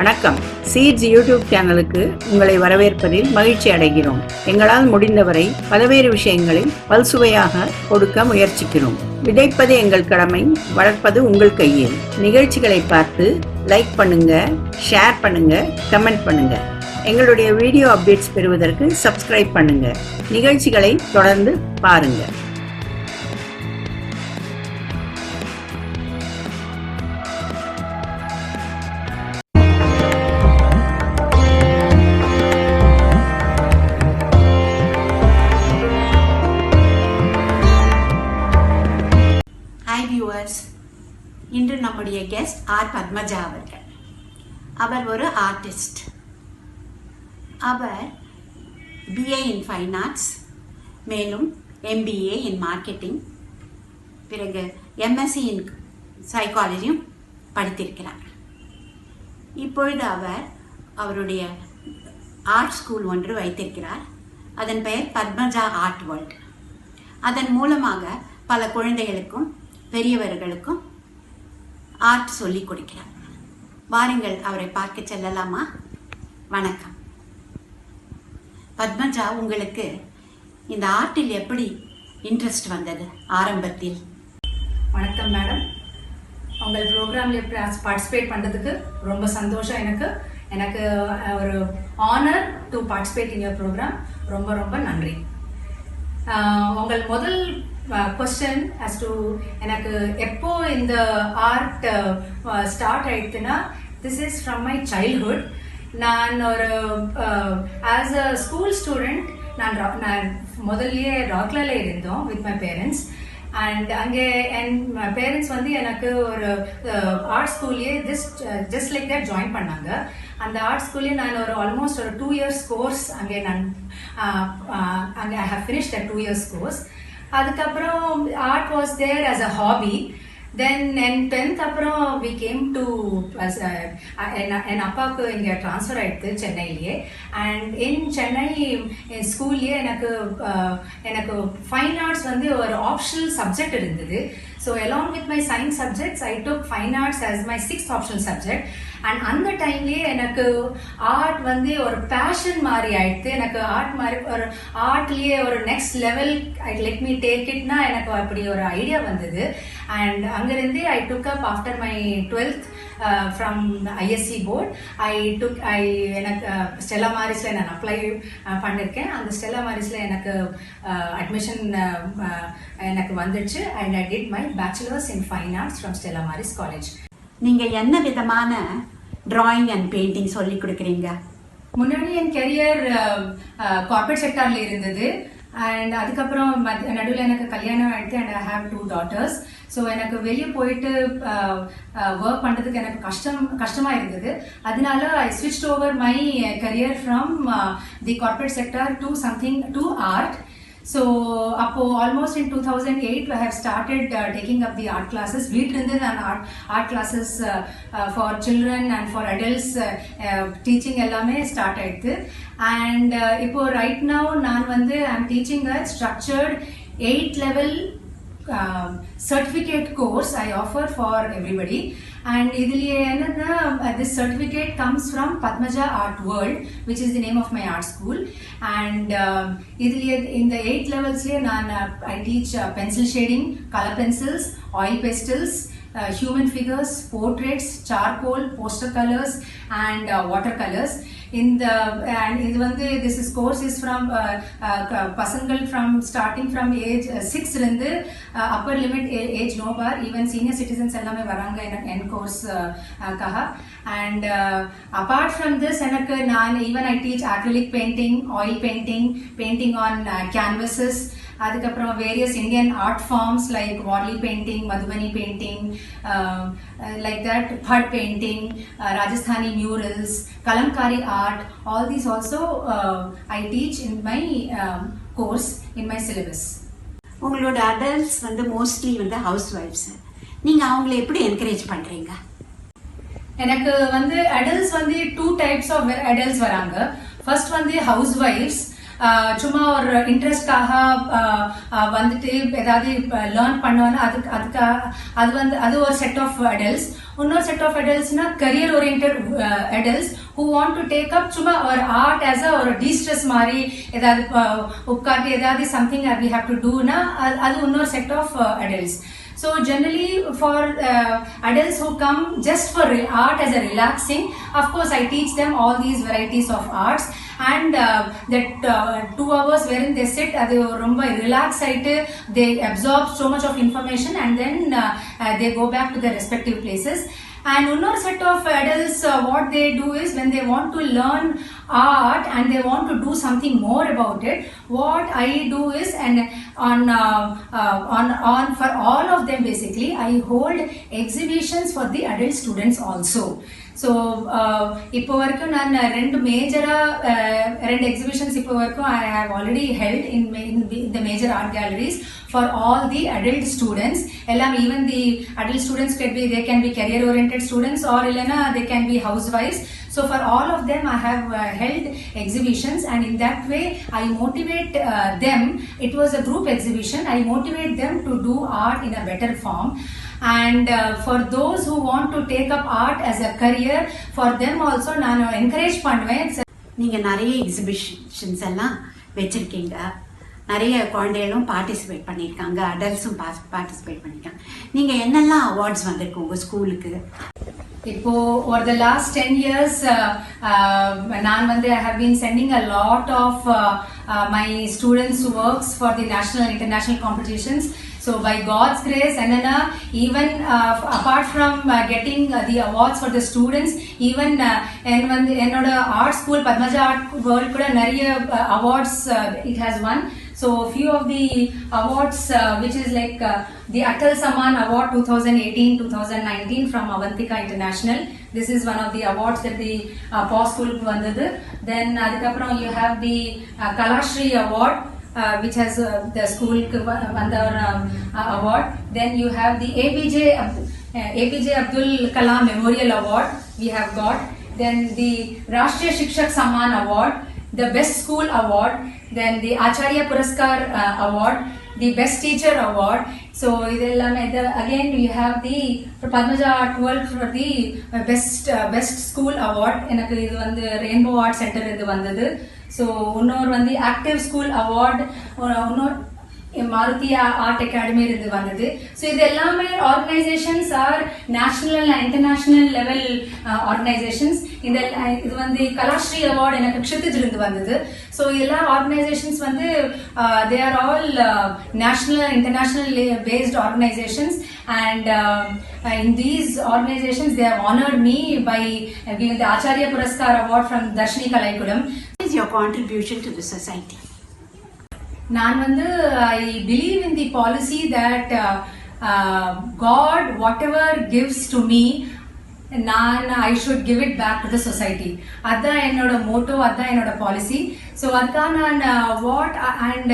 வணக்கம். Seeds YouTube சேனலுக்கு உங்களை வரவேற்பதில் மகிழ்ச்சி அடைகிறோம். எங்களால் முடிந்தவரை பல்வேறு விஷயங்களில் பல்சுவையாக கொடுக்க முயற்சிக்கிறோம். விதைப்பது எங்கள் கடமை, வளர்ப்பது உங்கள் கையில். நிகழ்ச்சிகளை பார்த்து லைக் பண்ணுங்க, ஷேர் பண்ணுங்க, கமெண்ட் பண்ணுங்க. எங்களுடைய வீடியோ அப்டேட்ஸ் பெறுவதற்கு சப்ஸ்கிரைப் பண்ணுங்க. நிகழ்ச்சிகளை தொடர்ந்து பாருங்க. இன்று நம்முடைய கெஸ்ட் ஆர் பத்மஜா அவர்கள். அவர் ஒரு ஆர்டிஸ்ட். அவர் பிஏ இன் ஃபைன் ஆர்ட்ஸ், மேலும் எம்பிஏ இன் மார்க்கெட்டிங், பிறகு எம்எஸ்சி இன் சைக்காலஜியும் படித்திருக்கிறார். இப்பொழுது அவர் அவருடைய ஆர்ட் ஸ்கூல் ஒன்று வைத்திருக்கிறார். அதன் பெயர் பத்மஜா ஆர்ட் வேர்ல்ட். அதன் மூலமாக பல குழந்தைகளுக்கும் பெரியவர்களுக்கும் ஆர்ட் சொல்லிக் கொடுக்கிறார். வாருங்கள், அவரை பார்க்க செல்லலாமா? வணக்கம் பத்மஜா, உங்களுக்கு இந்த ஆர்ட்டில் எப்படி இன்ட்ரெஸ்ட் வந்தது ஆரம்பத்தில்? வணக்கம் மேடம், உங்கள் ப்ரோக்ராமில் பார்ட்டிசிபேட் பண்ணுறதுக்கு ரொம்ப சந்தோஷம். எனக்கு ஒரு honour to participate in your programme. ரொம்ப ரொம்ப நன்றி. உங்கள் முதல் கொஸ்டின் as to எனக்கு எப்போ இந்த ஆர்ட் ஸ்டார்ட் ஆயிடுச்சுன்னா, this is from my childhood. நான் ஒரு ஆஸ் அ ஸ்கூல் ஸ்டூடெண்ட் நான் முதல்லயே ராக்லால இருந்தோம் வித் மை பேரண்ட்ஸ். அண்ட் அங்கே என் பேரண்ட்ஸ் வந்து எனக்கு ஒரு ஆர்ட் ஸ்கூல்லேயே ஜஸ்ட் லைக் தட் ஜாயின் பண்ணாங்க. அந்த ஆர்ட் ஸ்கூல்லேயே நான் ஒரு ஆல்மோஸ்ட் ஒரு 2 years கோர்ஸ் அங்கே I have finished a 2 years course. அதுக்கப்புறம் art was there as a hobby. Then என் 10th அப்புறம் வி கேம் டு என் அப்பாவுக்கு இங்கே ட்ரான்ஸ்ஃபர் ஆகிடுது சென்னையிலேயே. அண்ட் இன் சென்னை ஸ்கூல்லேயே எனக்கு ஃபைன் ஆர்ட்ஸ் வந்து ஒரு ஆப்ஷனல் சப்ஜெக்ட் இருந்தது. So along with my science subjects, I took fine arts as my 6th optional subject. And அந்த டைம்லேயே எனக்கு ஆர்ட் வந்து ஒரு பேஷன் மாதிரி ஆயிடுது. எனக்கு ஆர்ட் மாதிரி ஒரு ஆர்ட்லேயே ஒரு next level let me take இட்னா எனக்கு அப்படி ஒரு ஐடியா வந்தது. அண்ட் அங்கேருந்து I took up after my 12th from ISC board. எனக்கு ஸ்டெல்லா மாரிஸில் நான் அப்ளை பண்ணியிருக்கேன். அந்த ஸ்டெல்லா மாரிஸில் எனக்கு அட்மிஷன் எனக்கு வந்துடுச்சு. And I did my bachelors in fine arts from Stella Maris college. நீங்கள் என்ன விதமான டிராயிங் அண்ட் பெயிண்டிங் சொல்லி கொடுக்குறீங்க? முன்னாடி என் கெரியர் கார்பரேட் செக்டாரில் இருந்தது. அண்ட் அதுக்கப்புறம் நடுவில் எனக்கு கல்யாணம் ஆகிடுது. And I have 2 daughters. So எனக்கு வெளியே போயிட்டு ஒர்க் பண்ணுறதுக்கு எனக்கு கஷ்டமாக இருந்தது. அதனால I switched over my career from the corporate sector to art. So அப்போ almost in 2008 I have started taking up the art classes. வீட்டிலிருந்து நான் art classes for children and for adults teaching எல்லாமே start ஆயிடுது. And இப்போ right now நான் வந்து I'm teaching a structured 8 level certificate course I offer for everybody. And இதுலயே என்னன்னா, this certificate comes from Padmaja Art World, which is the name of my art school. And இதுலயே இந்த 8 levelsலயே நான் I teach pencil shading, color pencils, oil pastels, human figures, portraits, charcoal, poster colors and watercolors. இது வந்து this course is from பசங்கள் from starting from age 6 இருந்து upper limit age no bar, even senior citizens எல்லாமே வராங்க என் course காக. And apart from this, எனக்கு நான் even I teach acrylic painting, oil painting on canvases. அதுக்கப்புறம் various Indian art forms like Warli painting, Madhubani painting, like that Pat painting, Rajasthani murals, Kalamkari art, all these also I teach in my course in my syllabus. உங்களோட adults வந்து mostly வந்து ஹவுஸ் ஒய்ஃப்ஸ். நீங்கள் அவங்கள எப்படி encourage பண்ணுறீங்க? எனக்கு வந்து அடல்ட்ஸ் வந்து 2 types ஆஃப் அடல்ட்ஸ் வராங்க. ஃபர்ஸ்ட் வந்து ஹவுஸ் ஒய்ஃப்ஸ். சும்மா ஒரு இன்ட்ரெஸ்ட்காக வந்துட்டு ஏதாவது லேர்ன் பண்ணுவாங்க. அது ஒரு செட் ஆஃப் அடல்ட்ஸ். இன்னொரு செட் ஆஃப் அடல்ட்ஸ்னா career oriented adults who want to take up சும்மா ஒரு ஆர்ட் as a ஒரு de-stress மாதிரி ஏதாவது உட்காந்து ஏதாவது something we have to do னா அது இன்னொரு set of adults. So generally for adults who come just for art as a relaxing, of course I teach them all these varieties of arts, and that 2 hours wherein they sit adu romba relax aite, they absorb so much of information and then they go back to their respective places. And another set of adults, what they do is when they want to learn art and they want to do something more about it, what I do is, and on for all of them basically I hold exhibitions for the adult students also. So இப்போ வரைக்கும் நான் ரெண்டு exhibitions இப்போ வரைக்கும் I have already held in the major art galleries for all the adult students. எல்லாம் even the adult students they can be career oriented students or இல்லனா they can be housewives. So for all of them I have held exhibitions, and in that way I motivate them. It was a group exhibition. I motivate them to do art in a better form. And for those who want to take up art as a career, for them also நான் encourage பண்ணுவேன். நீங்க நிறைய exhibitions எல்லாம் வச்சிருக்கீங்க, நிறைய குழந்தைகளும் participate பண்ணியிருக்காங்க, அடல்ட்ஸும் participate பண்ணியிருக்காங்க. நீங்க என்னெல்லாம் அவார்ட்ஸ் வந்திருக்கு உங்க ஸ்கூலுக்கு? இப்போ over the last 10 years நான் வந்து I have been sending a lot of my students works for the national and international competitions. So by God's grace, Anana, even apart from getting the awards for the students, even என்னோட art school Padmaja Art World kuda nariya awards it has won. So few of the awards which is like the Atal Samman Award 2018-2019 from Avantika International. This is one of the awards that the PAW school vandadu. Then adukapram you have the Kalashri Award, which has the school award. Then you have the APJ Abdul Kalam Memorial Award we have got. Then the Rashtriya Shikshak Samman Award, the Best School Award, then the Acharya Puraskar Award, the Best Teacher Award. So again we have the Padmaja Art World for the best school award. எனக்கு இது வந்து Rainbow Art Center இது வந்தது. So இன்னொரு வந்து Active School Award, இன்னொரு Maruti Art Academy இருந்து வந்தது. So இது எல்லாமே organizations are national and international level organizations. இது வந்து Kalashri Award எனக்கு Kshitij இருந்து வந்தது. So எல்லா organizations வந்து they are all national and international based organizations, and in these organizations they have honored me by giving the Acharya Puraskar Award from Darshini Kalaikulam. What is your contribution to the society? நான் வந்து I believe in the policy that God whatever gives to me, I should give it back to the society. Adha என்னோட motto, adha என்னோட policy. So adha நான் what and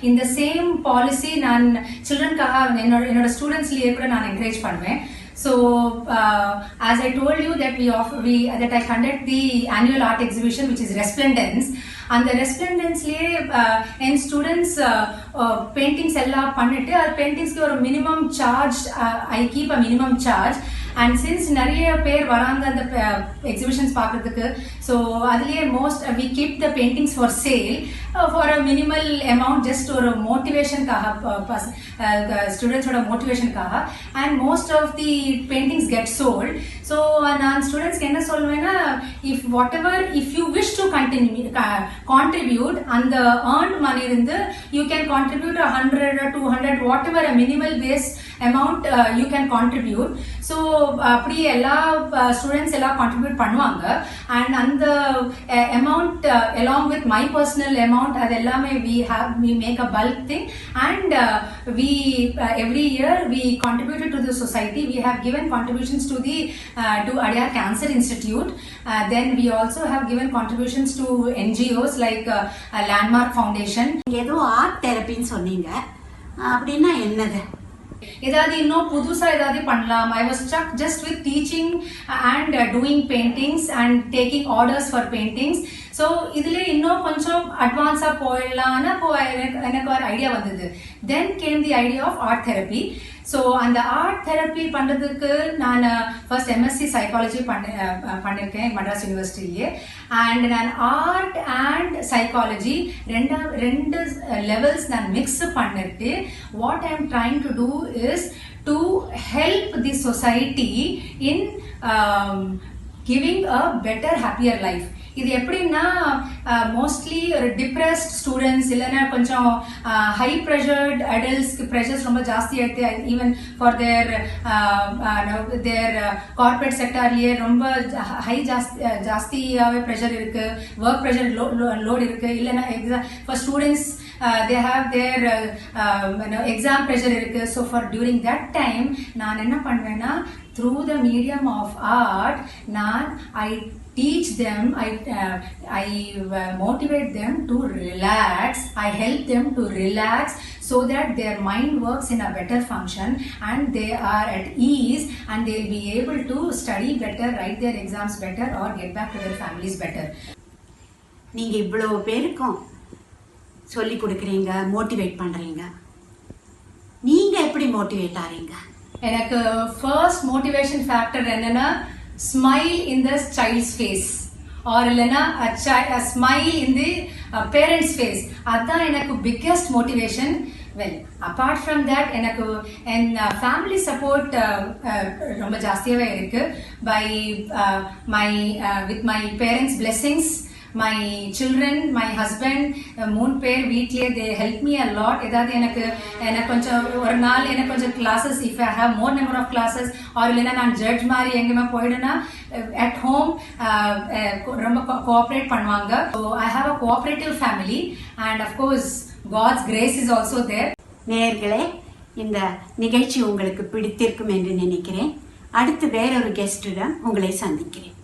in the same policy நான் childrenக்காக என்னோட students liye கூட நான் encourage பண்ணுவேன். So as I told you that that I conduct the annual art exhibition which is Resplendence. அந்த ரெஸ்பிளண்டன்ஸ்லயே என் students paintings எல்லாம் பண்ணிட்டு அது பெயிண்டிங்ஸ்க்கு ஒரு minimum charge, I keep a minimum charge. And since நிறைய பேர் வராங்க அந்த எக்ஸிபிஷன்ஸ் பார்க்கறதுக்கு, ஸோ அதுலேயே we keep the paintings for sale for a minimal amount, just ஒரு மோட்டிவேஷனுக்காக, ஸ்டூடெண்ட்ஸோட மோட்டிவேஷனுக்காக. And most of the paintings get sold. So நான் ஸ்டூடெண்ட்ஸ்க்கு என்ன சொல்லுவேன்னா, if you wish to contribute அந்த earned money இருந்து you can contribute 100 or 200 whatever a minimal base amount you can contribute. So அப்படி எல்லா ஸ்டூடெண்ட்ஸ் எல்லாம் contribute பண்ணுவாங்க. and அந்த amount along with my personal amount அது எல்லாமே we make a bulk thing, and we every year we contributed to the society. We have given contributions to Adyar Cancer Institute. Then we also have given contributions to NGOs like Landmark Foundation. ஏதோ art தெரப்பின்னு சொன்னீங்க, அப்படின்னா என்னது? ஏதாவது இன்னும் புதுசா ஏதாவது பண்ணலாம். I was stuck just with teaching and doing paintings and taking orders for paintings. So இதுல இன்னும் கொஞ்சம் அட்வான்ஸா போயிடலான்னு அப்போ எனக்கு ஒரு ஐடியா வந்தது. Then came the idea of art therapy. So அந்த ஆர்ட் தெரப்பி பண்ணுறதுக்கு நான் ஃபர்ஸ்ட் எம்எஸ்சி சைக்காலஜி பண்ணியிருக்கேன் மட்ராஸ் யூனிவர்சிட்டிலேயே. அண்ட் நான் ஆர்ட் அண்ட் சைக்காலஜி ரெண்டு லெவல்ஸ் நான் மிக்ஸ் பண்ணிட்டு what I am trying to do is to help the society in giving a better happier life. இது எப்படின்னா மோஸ்ட்லி ஒரு டிப்ரெஸ்ட் ஸ்டூடெண்ட்ஸ் இல்லைன்னா கொஞ்சம் ஹை ப்ரெஷர்ட் அடல்ட்ஸ்க்கு ப்ரெஷர்ஸ் ரொம்ப ஜாஸ்தி ஆகிடுது. ஈவன் ஃபார் தேர் கார்பரேட் செக்டார்லேயே ரொம்ப ஜாஸ்தியாகவே ப்ரெஷர் இருக்குது, ஒர்க் ப்ரெஷர் லோட் இருக்குது. இல்லைன்னா for students they have their exam pressure இருக்கு. So for during that time நான் என்ன பண்ணுவேன்னா through the medium of art I teach them, I motivate them to relax, I help them to relax so that their mind works in a better function and they are at ease and they will be able to study better, write their exams better or get back to their families better. நீங்க இவ்வளவு பேருக்கும் சொல்லி கொடுக்குறீங்க, motivate பண்றீங்க. நீங்க எப்படி motivate ஆறீங்க? எனக்கு ஃபர்ஸ்ட் மோட்டிவேஷன் ஃபேக்டர் என்னன்னா smile in the child's face or இல்லைன்னா smile in the parents face. அதுதான் எனக்கு biggest motivation. Well apart from that எனக்கு என் ஃபேமிலி சப்போர்ட் ரொம்ப ஜாஸ்தியாகவே இருக்கு. By with my parents blessings, my children, my husband, 3 பேர் வீட்லயே they help me a lot. ஏதாவது எனக்கு கொஞ்சம் ஒரு நாள் எனக்கு கொஞ்சம் classes, if I have more number of classes or இல்லைன்னா நான் ஜட்ஜ் மாதிரி எங்கேயுமே போயிடுனா at home ரொம்ப கோஆப்ரேட் பண்ணுவாங்க. So I have a cooperative family and of course God's grace is also there. நேயர்களே, இந்த நிகழ்ச்சி உங்களுக்கு பிடித்திருக்கும் என்று நினைக்கிறேன். அடுத்து வேறொரு கெஸ்டுடன் உங்களை சந்திக்கிறேன்.